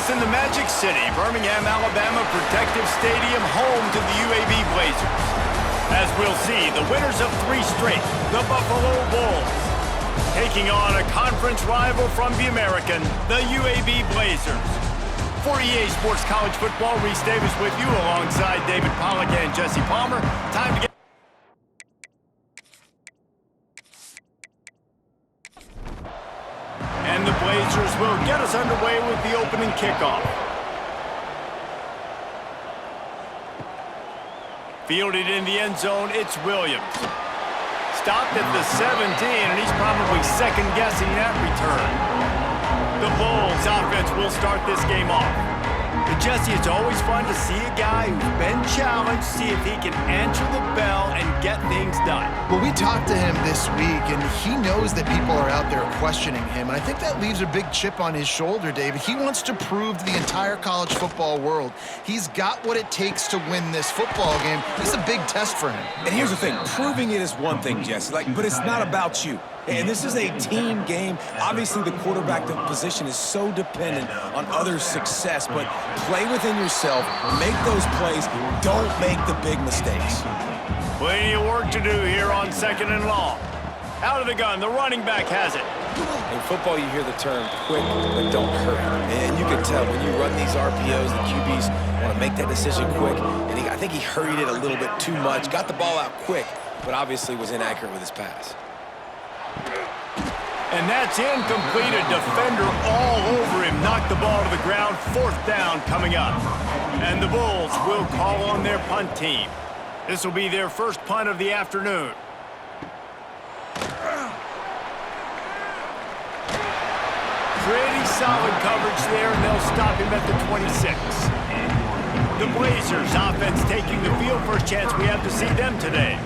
us in the Magic City, Birmingham, Alabama Protective Stadium, home to the UAB Blazers. As we'll see, the winners of 3 straight, the Buffalo Bulls, taking on a conference rival from the American, the UAB Blazers. For EA Sports College Football, Reese Davis with you alongside David Pollack and Jesse Palmer. Time to get... And the Blazers will get us underway with the opening kickoff. Fielded in the end zone, it's Williams. Stopped at the 17, and he's probably second-guessing that return. The Bulls offense will start this game off. But Jesse, it's always fun to see a guy who's been challenged, see if he can answer the bell and get things done. Well, we talked to him this week, and he knows that people are out there questioning him. And I think that leaves a big chip on his shoulder, David. He wants to prove to the entire college football world he's got what it takes to win this football game. This is a big test for him. And here's the thing. Proving it is one thing, Jesse, but it's not about you. And this is a team game. Obviously, the quarterback position is so dependent on others' success, but play within yourself, make those plays, don't make the big mistakes. Plenty of work to do here on 2nd and long. Out of the gun, the running back has it. In football, you hear the term quick, but don't hurry. And you can tell when you run these RPOs, the QBs want to make that decision quick. And I think he hurried it a little bit too much, got the ball out quick, but obviously was inaccurate with his pass. And that's incomplete. A defender all over him. Knocked the ball to the ground. 4th down coming up. And the Bulls will call on their punt team. This will be their first punt of the afternoon. Pretty solid coverage there, and they'll stop him at the 26. The Blazers offense taking the field. First chance we have to see them today.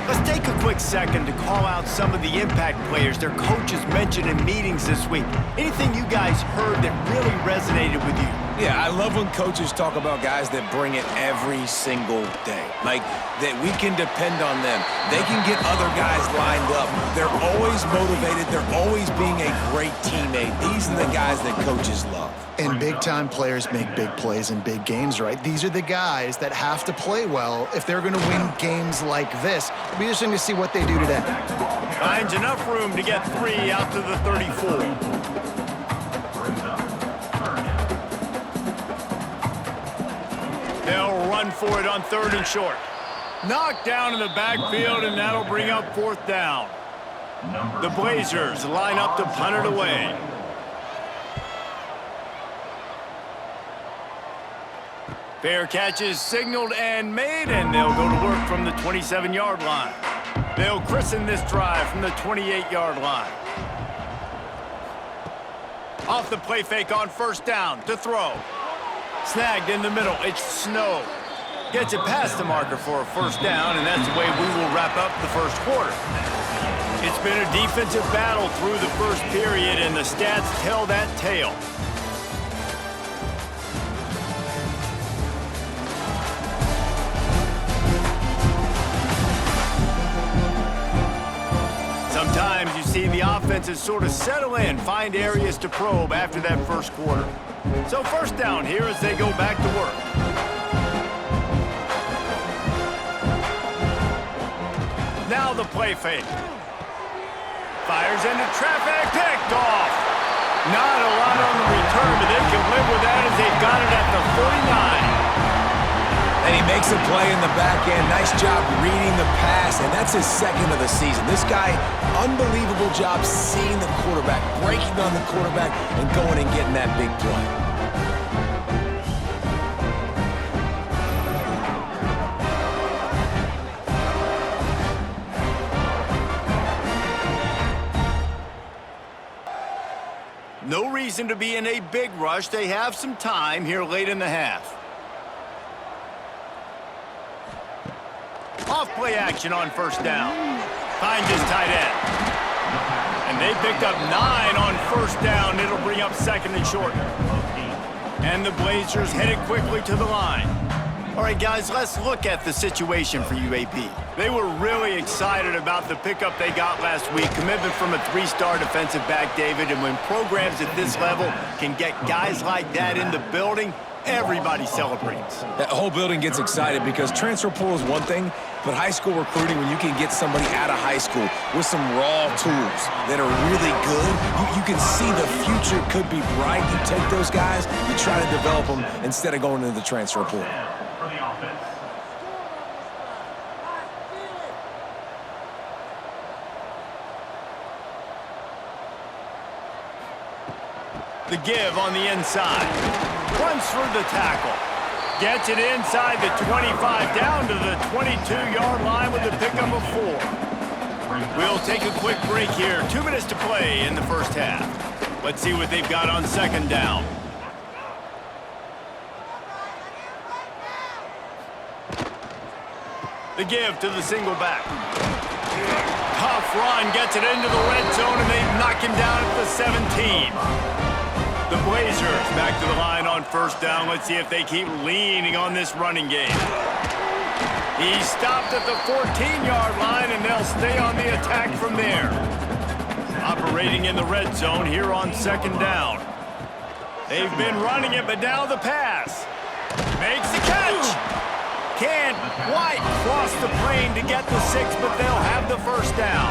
Let's take a quick second to call out some of the impact players their coaches mentioned in meetings this week. Anything you guys heard that really resonated with you? Yeah, I love when coaches talk about guys that bring it every single day. Like, that we can depend on them. They can get other guys lined up. They're always motivated. They're always being a great teammate. These are the guys that coaches love. And big-time players make big plays in big games, right? These are the guys that have to play well if they're going to win games like this. It'll be interesting to see what they do today. Finds enough room to get 3 out to the 34. They'll run for it on 3rd and short. Knocked down in the backfield, and that'll bring up 4th down. The Blazers line up to punt it away. Fair catch is signaled and made, and they'll go to work from the 27-yard line. They'll christen this drive from the 28-yard line. Off the play fake on 1st down to throw. Snagged in the middle, it's Snow. Gets it past the marker for a 1st down, and that's the way we will wrap up the 1st quarter. It's been a defensive battle through the 1st period, and the stats tell that tale. Sometimes you see the offenses sort of settle in, find areas to probe after that 1st quarter. So 1st down here as they go back to work. Now the play fake. Fires into traffic, picked off. Not a lot on the return, but they can live with that as they've got it at the 49. And he makes a play in the back end. Nice job reading the pass, and that's his 2nd of the season. This guy, unbelievable job seeing the quarterback, breaking on the quarterback, and going and getting that big play. No reason to be in a big rush. They have some time here late in the half. Off play action on 1st down. Finds his tight end. And they picked up 9 on 1st down. It'll bring up 2nd and short. And the Blazers headed quickly to the line. All right, guys, let's look at the situation for UAB. They were really excited about the pickup they got last week, commitment from a three-star defensive back, David, and when programs at this level can get guys like that in the building, everybody celebrates. That whole building gets excited because transfer portal is one thing, but high school recruiting, when you can get somebody out of high school with some raw tools that are really good, you can see the future could be bright. You take those guys, you try to develop them instead of going into the transfer portal. The give on the inside. Runs for the tackle. Gets it inside the 25, down to the 22-yard line with a pickup of 4. We'll take a quick break here. 2 minutes to play in the first half. Let's see what they've got on second down. The give to the single back. Tough run, gets it into the red zone, and they knock him down at the 17. The Blazers back to the line on first down. Let's see if they keep leaning on this running game. He stopped at the 14-yard line, and they'll stay on the attack from there. Operating in the red zone here on second down. They've been running it, but now the pass. Makes the catch. Can't quite cross the plane to get the 6, but they'll have the first down.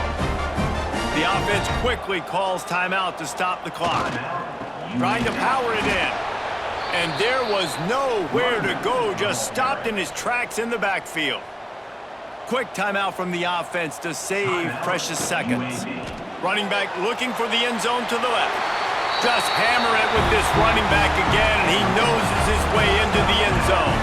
The offense quickly calls timeout to stop the clock. Trying to power it in. And there was nowhere to go, just stopped in his tracks in the backfield. Quick timeout from the offense to save precious seconds. Running back looking for the end zone to the left. Just hammer it with this running back again, and he noses his way into the end zone.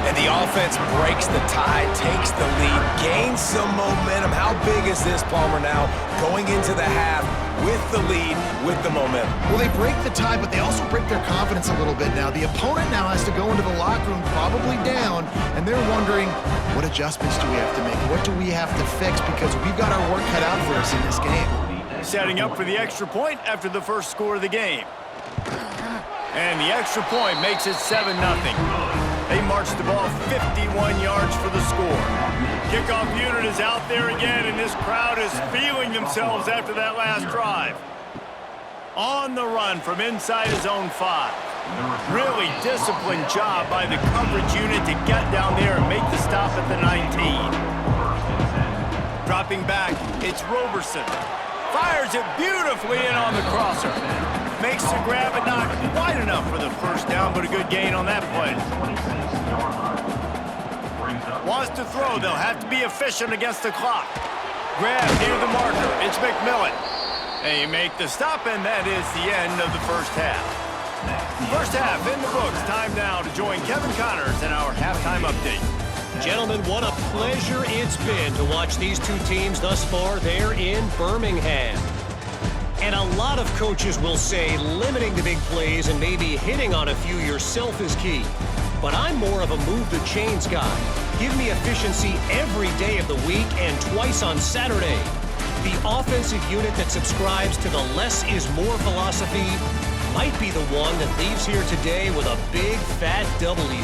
And the offense breaks the tie, takes the lead, gains some momentum. How big is this, Palmer, now going into the half with the lead, with the momentum? Well, they break the tie, but they also break their confidence a little bit now. The opponent now has to go into the locker room probably down, and they're wondering, what adjustments do we have to make? What do we have to fix? Because we've got our work cut out for us in this game. Setting up for the extra point after the first score of the game. And the extra point makes it 7-0. They march the ball 51 yards for the score. Kickoff unit is out there again, and this crowd is feeling themselves after that last drive. On the run from inside his own 5. Really disciplined job by the coverage unit to get down there and make the stop at the 19. Dropping back, it's Roberson. Fires it beautifully in on the crosser. Makes the grab, but not quite enough for the first down, but a good gain on that play. Wants to throw, they'll have to be efficient against the clock. Grab near the marker, it's McMillan. They make the stop, and that is the end of the first half. First half in the books. Time now to join Kevin Connors in our halftime update. Gentlemen, what a pleasure it's been to watch these two teams thus far there in Birmingham. And a lot of coaches will say limiting the big plays and maybe hitting on a few yourself is key. But I'm more of a move the chains guy. Give me efficiency every day of the week and twice on Saturday. The offensive unit that subscribes to the less is more philosophy might be the one that leaves here today with a big fat W.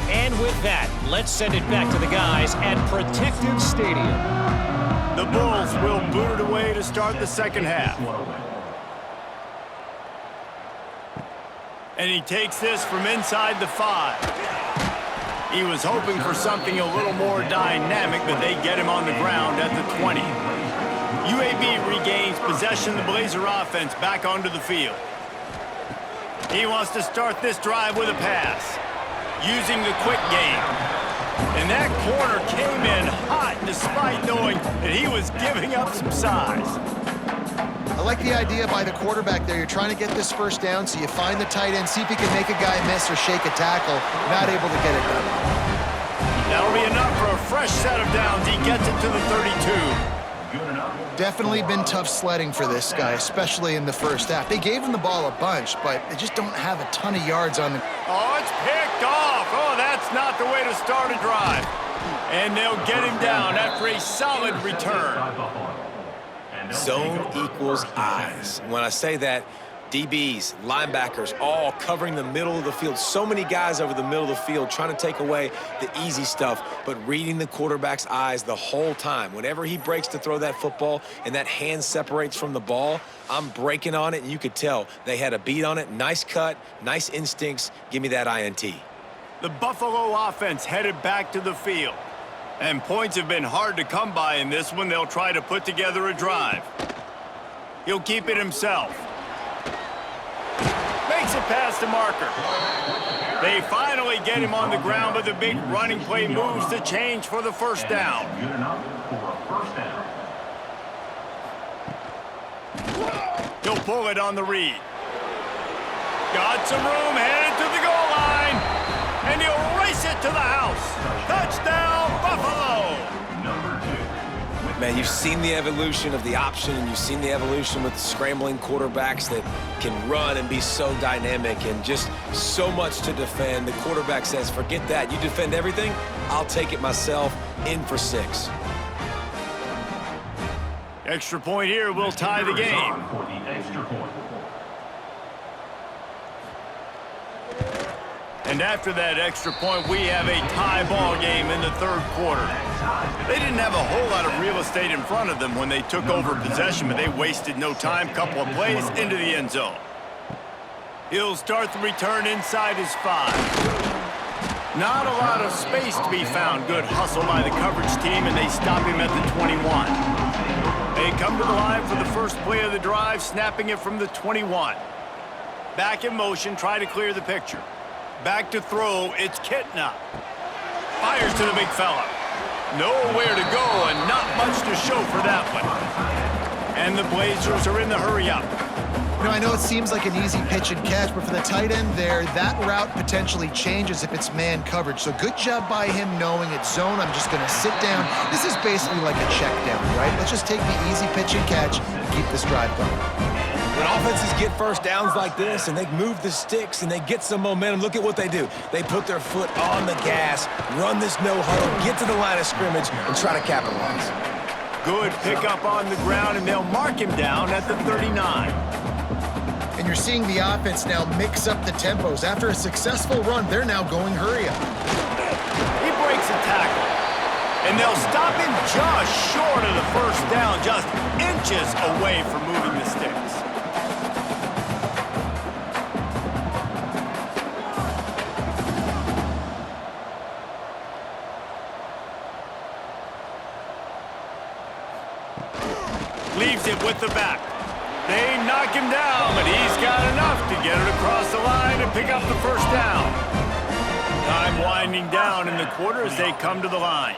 And with that, let's send it back to the guys at Protective Stadium. The Bulls will boot it away to start the second half. And he takes this from inside the 5. He was hoping for something a little more dynamic, but they get him on the ground at the 20. UAB regains possession of the Blazer offense back onto the field. He wants to start this drive with a pass, using the quick game. And that corner came in hot despite knowing that he was giving up some size. I like the idea by the quarterback there. You're trying to get this first down, so you find the tight end, see if he can make a guy miss or shake a tackle. Not able to get it done. That'll be enough for a fresh set of downs. He gets it to the 32. Definitely been tough sledding for this guy, especially in the first half. They gave him the ball a bunch, but they just don't have a ton of yards on the... Oh, it's picked off. Oh, that's not the way to start a drive. And they'll get him down after a solid return. Zone equals eyes. When I say that, DBs, linebackers, all covering the middle of the field. So many guys over the middle of the field trying to take away the easy stuff, but reading the quarterback's eyes the whole time. Whenever he breaks to throw that football and that hand separates from the ball, I'm breaking on it, and you could tell they had a beat on it. Nice cut, nice instincts. Give me that INT. The Buffalo offense headed back to the field. And points have been hard to come by in this one. They'll try to put together a drive. He'll keep it himself. Makes it past the marker. They finally get him on the ground, but the big running play moves the change for the first down. He'll pull it on the read. Got some room, headed to the goal line, and he'll race it to the house. Touchdown, Buffalo! Man, you've seen the evolution of the option, and you've seen the evolution with the scrambling quarterbacks that can run and be so dynamic and just so much to defend. The quarterback says, forget that. You defend everything, I'll take it myself. In for 6. Extra point here will tie the game. And after that extra point, we have a tie ball game in the third quarter. They didn't have a whole lot of real estate in front of them when they took over possession, but they wasted no time. Couple of plays into the end zone. He'll start the return inside his 5. Not a lot of space to be found. Good hustle by the coverage team, and they stop him at the 21. They come to the line for the first play of the drive, snapping it from the 21. Back in motion, try to clear the picture. Back to throw, it's Kitna. Fires to the big fella. Nowhere to go and not much to show for that one. And the Blazers are in the hurry-up. You know, I know it seems like an easy pitch and catch, but for the tight end there, that route potentially changes if it's man coverage. So good job by him knowing it's zone. I'm just going to sit down. This is basically like a check down, right? Let's just take the easy pitch and catch and keep this drive going. When offenses get first downs like this and they move the sticks and they get some momentum, look at what they do. They put their foot on the gas, run this no-huddle, get to the line of scrimmage, and try to capitalize. Good pickup on the ground, and they'll mark him down at the 39. And you're seeing the offense now mix up the tempos. After a successful run, they're now going hurry up. He breaks a tackle, and they'll stop him just short of the first down, just inches away from moving the sticks. Leaves it with the back. They knock him down, but he's got enough to get it across the line and pick up the first down. Time winding down in the quarter as they come to the line.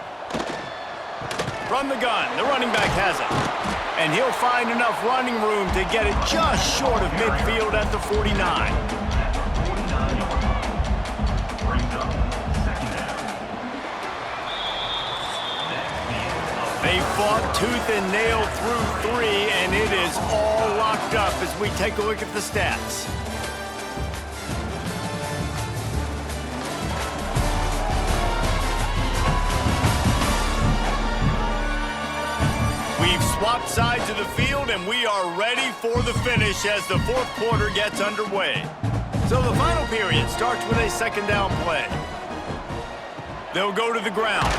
From the gun, the running back has it. And he'll find enough running room to get it just short of midfield at the 49. They fought tooth and nail through 3, and it is all locked up as we take a look at the stats. We've swapped sides of the field, and we are ready for the finish as the fourth quarter gets underway. So the final period starts with a second down play. They'll go to the ground.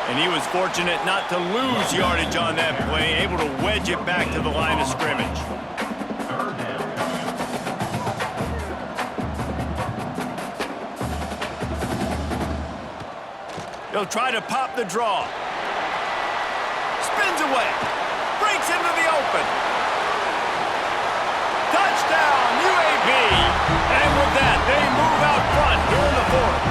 And he was fortunate not to lose yardage on that play, able to wedge it back to the line of scrimmage. He'll try to pop the draw. Spins away. Breaks into the open. Touchdown, UAB. And with that, they move out front here in the fourth.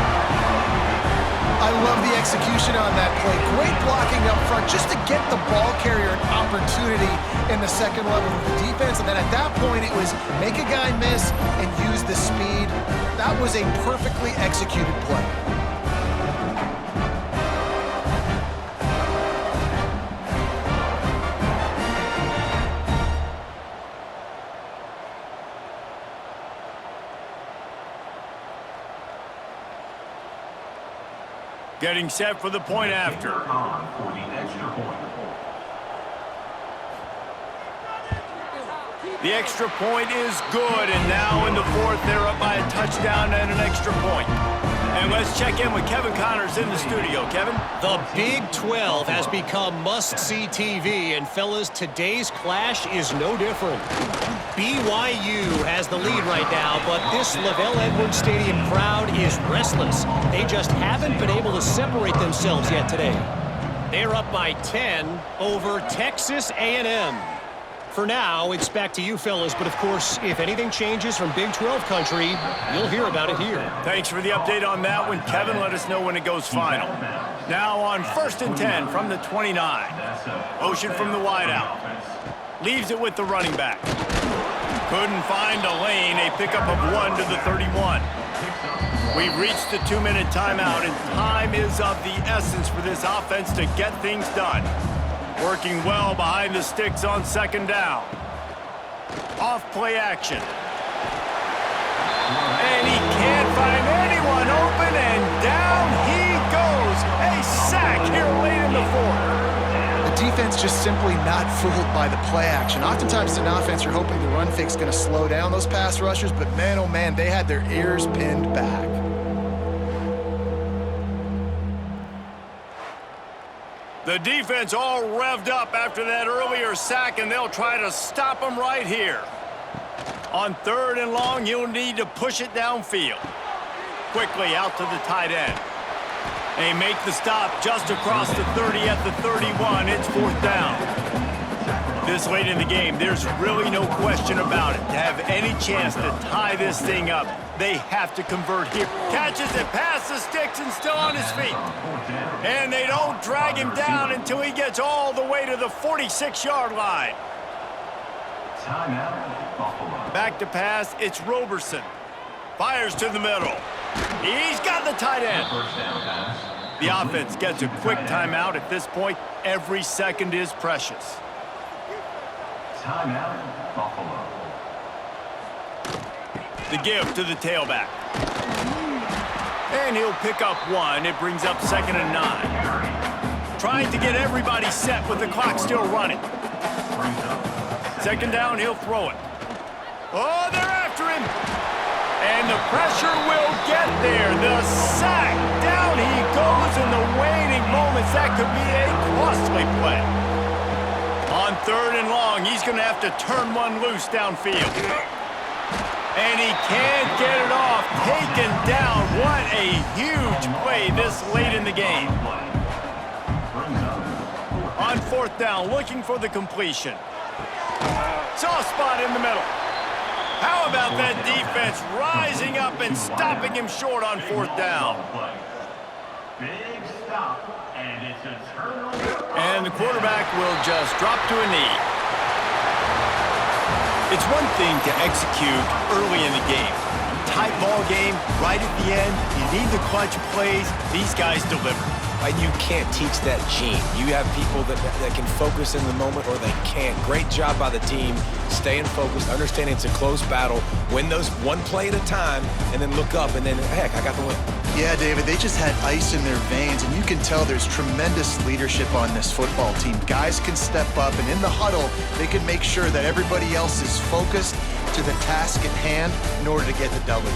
I love the execution on that play. Great blocking up front just to get the ball carrier an opportunity in the second level of the defense. And then at that point, it was make a guy miss and use the speed. That was a perfectly executed play. Getting set for the point after. The extra point is good, and now in the fourth, they're up by a touchdown and an extra point. And let's check in with Kevin Connors in the studio. Kevin? The Big 12 has become must-see TV, and fellas, today's clash is no different. BYU has the lead right now, but this LaVell Edwards Stadium crowd is restless. They just haven't been able to separate themselves yet today. They're up by 10 over Texas A&M. For now, it's back to you fellas, but of course, if anything changes from Big 12 country, you'll hear about it here. Thanks for the update on that one, Kevin. Let us know when it goes final. Now on 1st and 10 from the 29. Ocean from the wideout. Leaves it with the running back. Couldn't find a lane. A pickup of 1 to the 31. We've reached the 2-minute timeout, and time is of the essence for this offense to get things done. Working well behind the sticks on 2nd down. Off play action. And he can't find anyone open, and down he goes. A sack here late in the fourth. The defense just simply not fooled by the play action. Oftentimes in offense, you're hoping the run fake's going to slow down those pass rushers, but man, oh man, they had their ears pinned back. The defense all revved up after that earlier sack, and they'll try to stop them right here. On 3rd and long, you'll need to push it downfield. Quickly out to the tight end. They make the stop just across the 30 at the 31. It's 4th down. This late in the game, there's really no question about it. To have any chance to tie this thing up, they have to convert here. Catches it past the sticks and still on his feet. And they don't drag him down until he gets all the way to the 46-yard line. Back to pass, it's Roberson. Fires to the middle. He's got the tight end. The offense gets a quick timeout at this point. Every second is precious. Timeout, Buffalo. The give to the tailback. And he'll pick up 1. It brings up 2nd and 9. Trying to get everybody set with the clock still running. 2nd down, he'll throw it. Oh, they're after him. And the pressure will get there. The sack. Down he goes in the waning moments. That could be a costly play. On 3rd and long, he's going to have to turn one loose downfield. And he can't get it off. Taken down. What a huge play this late in the game. On 4th down, looking for the completion. Soft spot in the middle. How about that defense rising up and stopping him short on 4th down? Big stop, and it's a turnover. And the quarterback will just drop to a knee. It's one thing to execute early in the game. Tight ball game, right at the end, you need the clutch plays. These guys deliver. And you can't teach that gene. You have people that can focus in the moment or they can't. Great job by the team, staying focused, understanding it's a close battle, win those one play at a time, and then look up, and then, heck, I got the win. Yeah, David, they just had ice in their veins, and you can tell there's tremendous leadership on this football team. Guys can step up, and in the huddle, they can make sure that everybody else is focused to the task at hand in order to get the W.